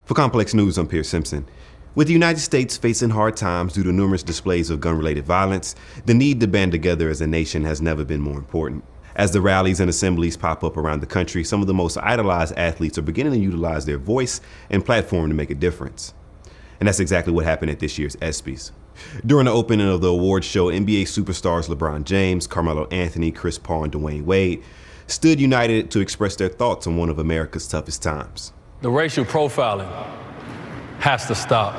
For Complex News, I'm Pierce Simpson. With the United States facing hard times due to numerous displays of gun-related violence, the need to band together as a nation has never been more important. As the rallies and assemblies pop up around the country, some of the most idolized athletes are beginning to utilize their voice and platform to make a difference. And that's exactly what happened at this year's ESPYs. During the opening of the awards show, NBA superstars LeBron James, Carmelo Anthony, Chris Paul, and Dwayne Wade stood united to express their thoughts on one of America's toughest times. The racial profiling has to stop.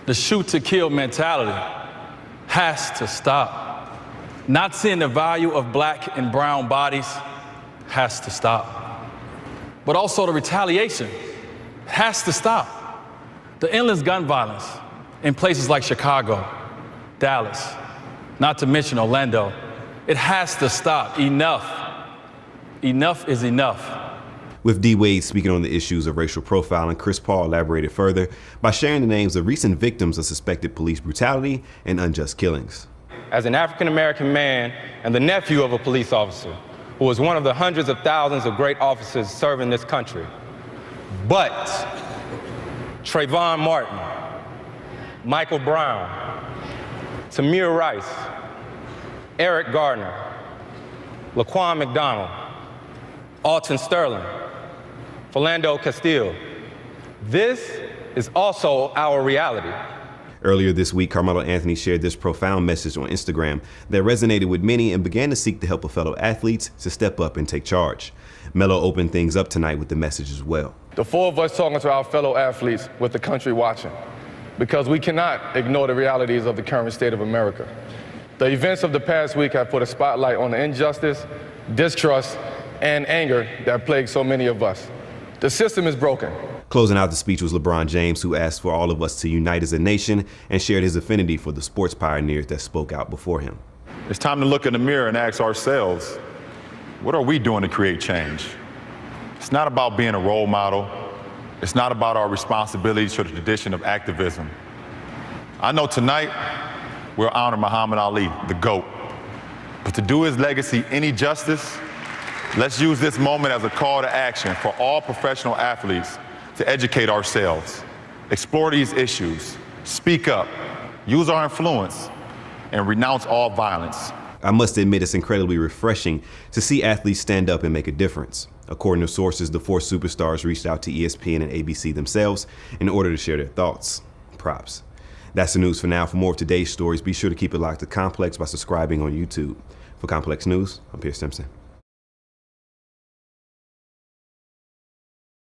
The shoot-to-kill mentality has to stop. Not seeing the value of black and brown bodies has to stop. But also the retaliation has to stop. The endless gun violence in places like Chicago, Dallas, not to mention Orlando, it has to stop. Enough. Enough is enough. With D. Wade speaking on the issues of racial profiling, Chris Paul elaborated further by sharing the names of recent victims of suspected police brutality and unjust killings. As an African-American man and the nephew of a police officer who was one of the hundreds of thousands of great officers serving this country, but Trayvon Martin, Michael Brown, Tamir Rice, Eric Gardner, Laquan McDonald, Alton Sterling, Philando Castile. This is also our reality. Earlier this week, Carmelo Anthony shared this profound message on Instagram that resonated with many and began to seek the help of fellow athletes to step up and take charge. Melo opened things up tonight with the message as well. The four of us talking to our fellow athletes with the country watching, because we cannot ignore the realities of the current state of America. The events of the past week have put a spotlight on the injustice, distrust, and anger that plagues so many of us. The system is broken. Closing out the speech was LeBron James, who asked for all of us to unite as a nation and shared his affinity for the sports pioneers that spoke out before him. It's time to look in the mirror and ask ourselves, what are we doing to create change? It's not about being a role model. It's not about our responsibilities to the tradition of activism. I know tonight we'll honor Muhammad Ali, the GOAT. But to do his legacy any justice, let's use this moment as a call to action for all professional athletes to educate ourselves, explore these issues, speak up, use our influence, and renounce all violence. I must admit it's incredibly refreshing to see athletes stand up and make a difference. According to sources, the four superstars reached out to ESPN and ABC themselves in order to share their thoughts. Props. That's the news for now. For more of today's stories, be sure to keep it locked to Complex by subscribing on YouTube. For Complex News, I'm Pierce Simpson.